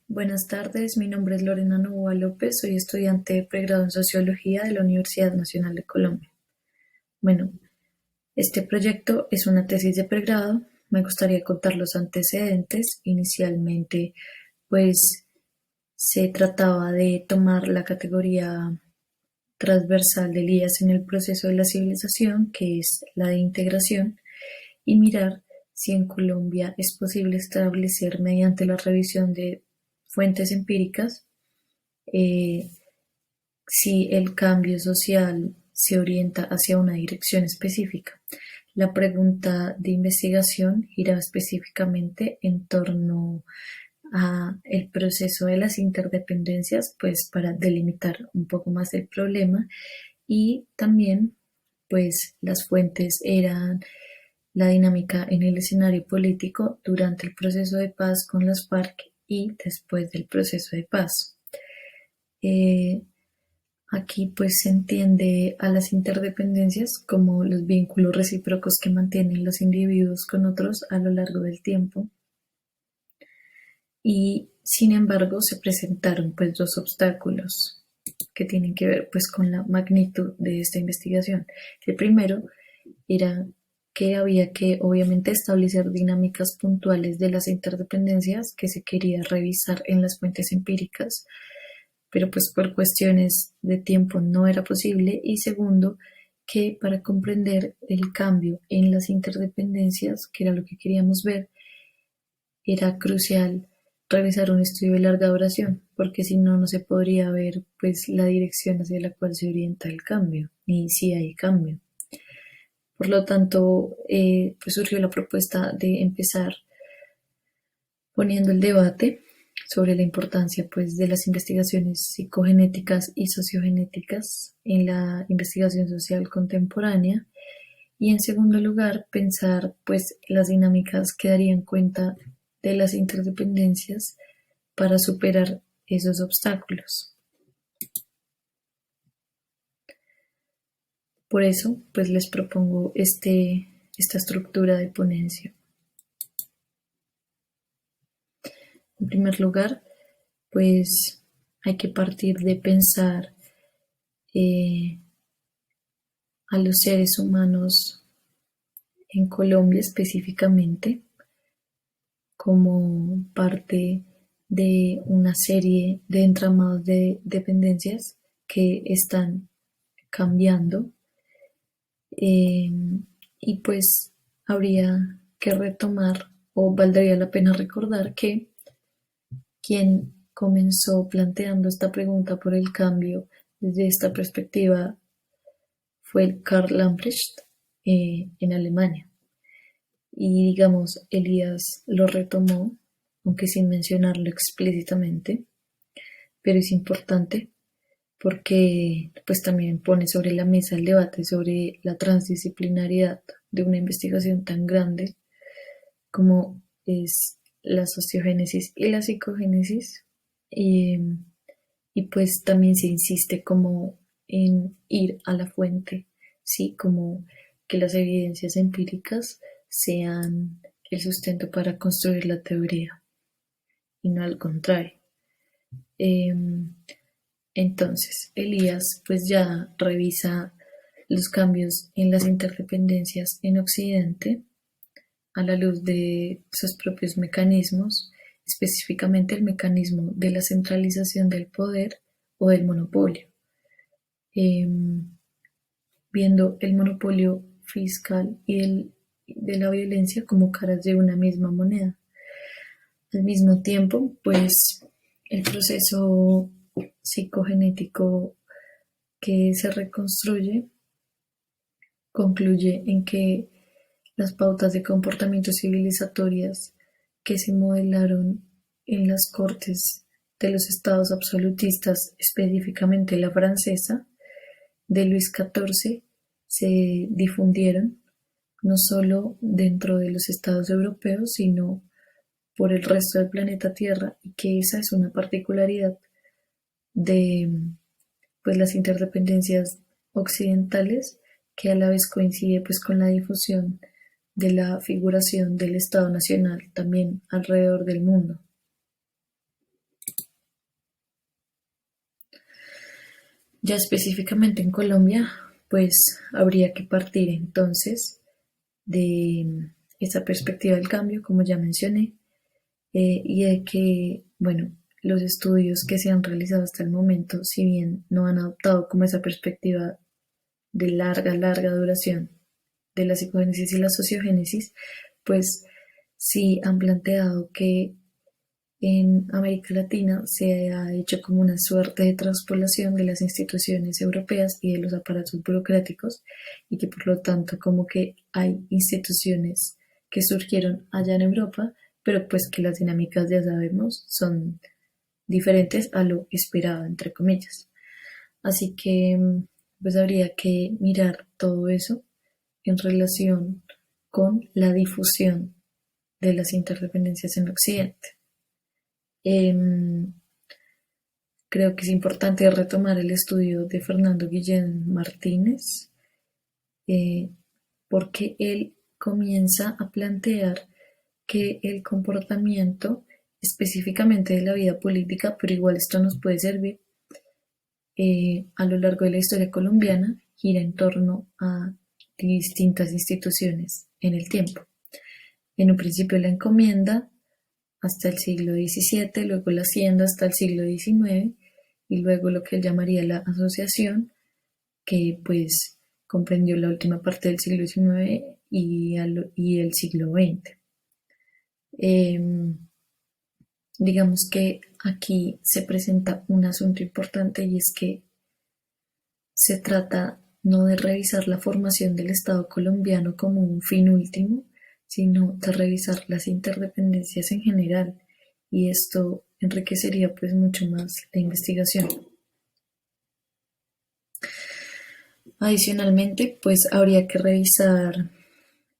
Buenas tardes, mi nombre es Lorena Novoa López, soy estudiante de pregrado en Sociología de la Universidad Nacional de Colombia. Bueno, este proyecto es una tesis de pregrado, me gustaría contar los antecedentes. Inicialmente, pues se trataba de tomar la categoría transversal de Elías en el proceso de la civilización, que es la de integración, y mirar si en Colombia es posible establecer mediante la revisión de fuentes empíricas eh, si el cambio social se orienta hacia una dirección específica. La pregunta de investigación gira específicamente en torno a el proceso de las interdependencias, pues para delimitar un poco más el problema, y también pues las fuentes eran la dinámica en el escenario político durante el proceso de paz con las FARC y después del proceso de paz. Eh, Aquí pues se entiende a las interdependencias como los vínculos recíprocos que mantienen los individuos con otros a lo largo del tiempo, y sin embargo se presentaron pues dos obstáculos que tienen que ver pues con la magnitud de esta investigación. El primero era que había que obviamente establecer dinámicas puntuales de las interdependencias que se quería revisar en las fuentes empíricas, pero pues por cuestiones de tiempo no era posible. Y segundo, que para comprender el cambio en las interdependencias, que era lo que queríamos ver, era crucial realizar un estudio de larga duración, porque si no, no se podría ver pues la dirección hacia la cual se orienta el cambio, ni si hay cambio. Por lo tanto, pues surgió la propuesta de empezar poniendo el debate sobre la importancia pues, de las investigaciones psicogenéticas y sociogenéticas en la investigación social contemporánea, y en segundo lugar pensar pues las dinámicas que darían cuenta de las interdependencias para superar esos obstáculos. Por eso pues les propongo esta estructura de ponencia. En primer lugar, pues hay que partir de pensar eh, a los seres humanos en Colombia específicamente como parte de una serie de entramados de dependencias que están cambiando, eh, y pues habría que retomar o valdría la pena recordar que quien comenzó planteando esta pregunta por el cambio desde esta perspectiva fue Karl Lamprecht en Alemania. Y digamos, Elías lo retomó, aunque sin mencionarlo explícitamente, pero es importante porque pues también pone sobre la mesa el debate sobre la transdisciplinariedad de una investigación tan grande como es la sociogénesis y la psicogénesis, y, y pues también se insiste como en ir a la fuente, sí, como que las evidencias empíricas sean el sustento para construir la teoría y no al contrario. Em, entonces, Elías pues ya revisa los cambios en las interdependencias en Occidente a la luz de sus propios mecanismos, específicamente el mecanismo de la centralización del poder o del monopolio, em, viendo el monopolio fiscal y de la violencia como caras de una misma moneda. Al mismo tiempo, pues el proceso psicogenético que se reconstruye concluye en que las pautas de comportamiento civilizatorias que se modelaron en las cortes de los estados absolutistas, específicamente la francesa, de Luis XIV, se difundieron no solo dentro de los estados europeos, sino por el resto del planeta Tierra, y que esa es una particularidad de pues las interdependencias occidentales, que a la vez coincide pues con la difusión de la figuración del Estado Nacional también alrededor del mundo. Ya específicamente en Colombia, pues habría que partir entonces de esa perspectiva del cambio, como ya mencioné, y de que, bueno, los estudios que se han realizado hasta el momento, si bien no han adoptado como esa perspectiva de larga duración de la psicogénesis y la sociogénesis, pues sí han planteado que en América Latina se ha hecho como una suerte de traspolación de las instituciones europeas y de los aparatos burocráticos y que por lo tanto como que hay instituciones que surgieron allá en Europa, pero pues que las dinámicas ya sabemos son diferentes a lo esperado, entre comillas. Así que pues habría que mirar todo eso en relación con la difusión de las interdependencias en Occidente. Em, Creo que es importante retomar el estudio de Fernando Guillén Martínez, eh, porque él comienza a plantear que el comportamiento específicamente de la vida política, pero igual esto nos puede servir a lo largo de la historia colombiana, gira en torno a distintas instituciones en el tiempo. En un principio la encomienda hasta el siglo XVII, luego la hacienda hasta el siglo XIX y luego lo que él llamaría la asociación, que pues comprendió la última parte del siglo XIX y el siglo XX. Eh, digamos que aquí se presenta un asunto importante y es que se trata no de revisar la formación del Estado colombiano como un fin último, sino de revisar las interdependencias en general, y esto enriquecería pues mucho más la investigación. Adicionalmente, pues habría que revisar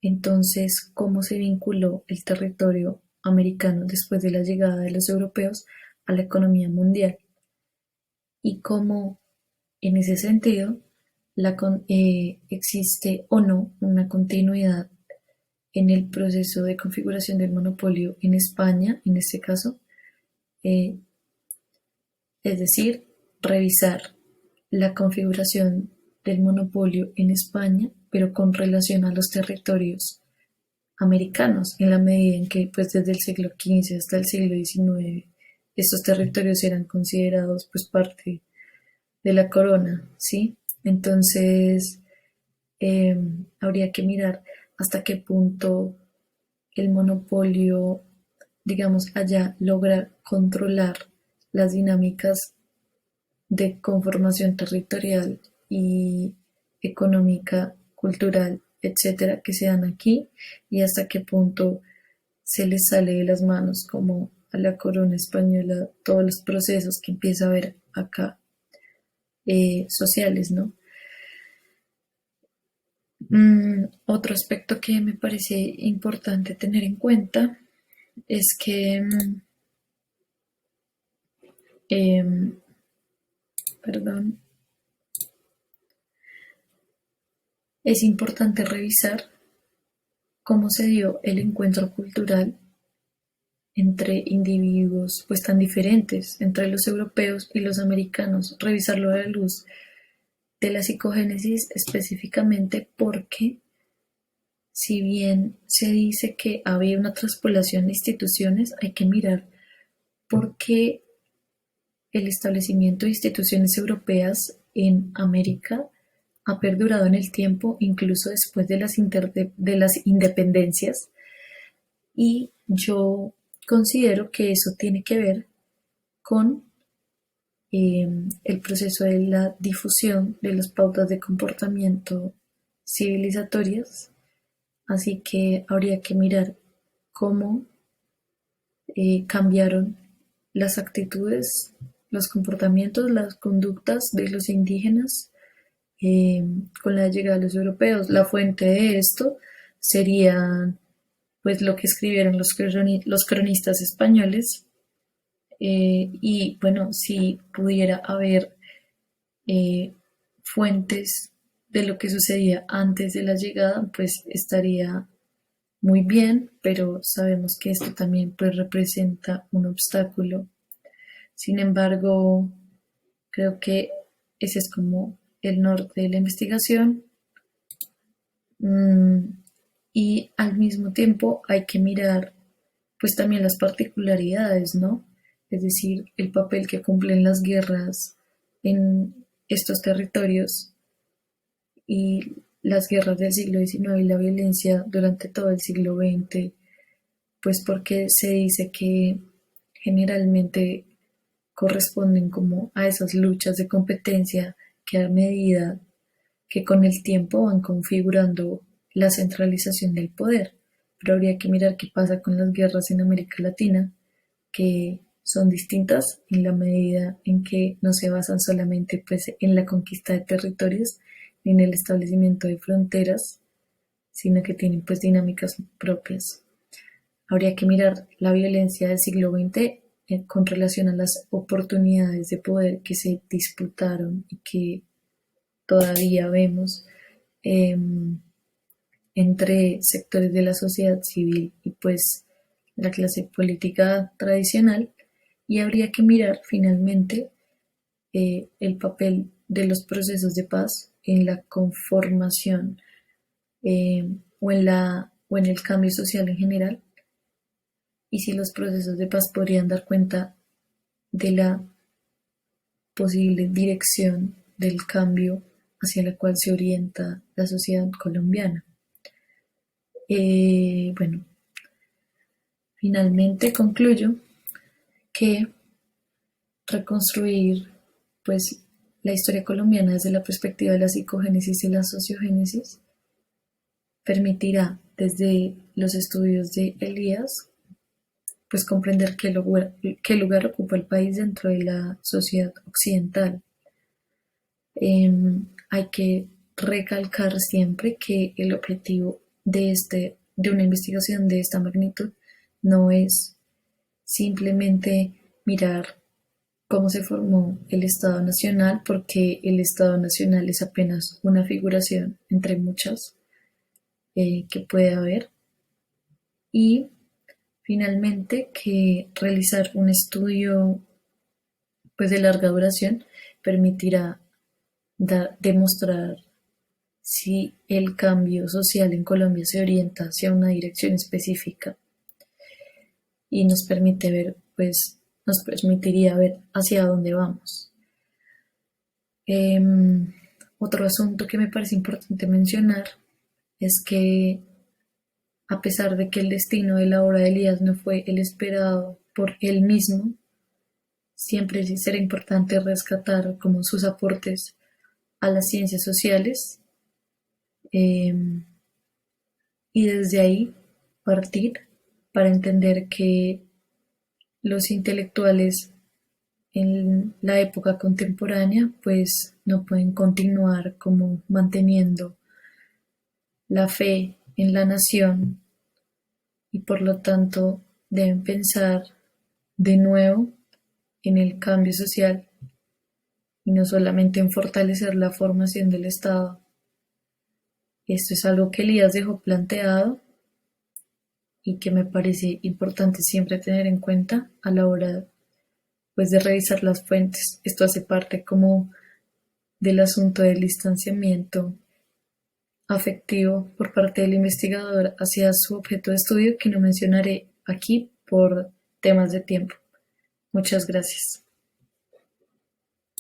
entonces cómo se vinculó el territorio americano después de la llegada de los europeos a la economía mundial y cómo en ese sentido existe o no una continuidad en el proceso de configuración del monopolio en España, en este caso, eh, es decir, revisar la configuración del monopolio en España, pero con relación a los territorios americanos, en la medida en que pues desde el siglo XV hasta el siglo XIX estos territorios eran considerados pues parte de la corona, ¿sí? Entonces, habría que mirar hasta qué punto el monopolio, digamos, allá logra controlar las dinámicas de conformación territorial y económica, cultural, etcétera, que se dan aquí y hasta qué punto se les sale de las manos como a la corona española todos los procesos que empieza a haber acá sociales, ¿no? Otro aspecto que me parece importante tener en cuenta es que, em, perdón, es importante revisar cómo se dio el encuentro cultural entre individuos pues tan diferentes, entre los europeos y los americanos, revisarlo a la luz de la psicogénesis específicamente porque si bien se dice que había una traspolación de instituciones, hay que mirar por qué el establecimiento de instituciones europeas en América ha perdurado en el tiempo, incluso después de de las independencias, y yo considero que eso tiene que ver con el proceso de la difusión de las pautas de comportamiento civilizatorias, así que habría que mirar cómo cambiaron las actitudes, los comportamientos, las conductas de los indígenas con la llegada de los europeos. La fuente de esto serían pues lo que escribieron los cronistas españoles y bueno, si pudiera haber eh, fuentes de lo que sucedía antes de la llegada, pues estaría muy bien, pero sabemos que esto también pues representa un obstáculo. Sin embargo, creo que ese es como el norte de la investigación. Mm, y al mismo tiempo hay que mirar pues también las particularidades, ¿no? Es decir, el papel que cumplen las guerras en estos territorios y las guerras del siglo XIX y la violencia durante todo el siglo XX, pues porque se dice que generalmente corresponden como a esas luchas de competencia que a medida que con el tiempo van configurando la centralización del poder. Pero habría que mirar qué pasa con las guerras en América Latina, que son distintas en la medida en que no se basan solamente pues, en la conquista de territorios ni en el establecimiento de fronteras, sino que tienen pues dinámicas propias. Habría que mirar la violencia del siglo XX con relación a las oportunidades de poder que se disputaron y que todavía vemos eh, entre sectores de la sociedad civil y pues la clase política tradicional, y habría que mirar finalmente el papel de los procesos de paz en la conformación o en el cambio social en general, y si los procesos de paz podrían dar cuenta de la posible dirección del cambio hacia la cual se orienta la sociedad colombiana. Bueno, finalmente concluyo que reconstruir pues la historia colombiana desde la perspectiva de la psicogénesis y la sociogénesis permitirá desde los estudios de Elías pues comprender qué lugar ocupa el país dentro de la sociedad occidental. Hay que recalcar siempre que el objetivo de una investigación de esta magnitud no es simplemente mirar cómo se formó el Estado Nacional, porque el Estado Nacional es apenas una figuración entre muchas que puede haber. Y finalmente que realizar un estudio pues, de larga duración permitirá demostrar si el cambio social en Colombia se orienta hacia una dirección específica y nos permite ver, pues, nos permitiría ver hacia dónde vamos. Otro asunto que me parece importante mencionar es que a pesar de que el destino de la obra de Elías no fue el esperado por él mismo, siempre será importante rescatar como sus aportes a las ciencias sociales eh, y desde ahí partir para entender que los intelectuales en la época contemporánea pues no pueden continuar como manteniendo la fe en la nación y por lo tanto deben pensar de nuevo en el cambio social y no solamente en fortalecer la formación del Estado. Esto es algo que Elías dejó planteado y que me parece importante siempre tener en cuenta a la hora pues, de revisar las fuentes. Esto hace parte como del asunto del distanciamiento afectivo por parte del investigador hacia su objeto de estudio, que no mencionaré aquí por temas de tiempo. Muchas gracias.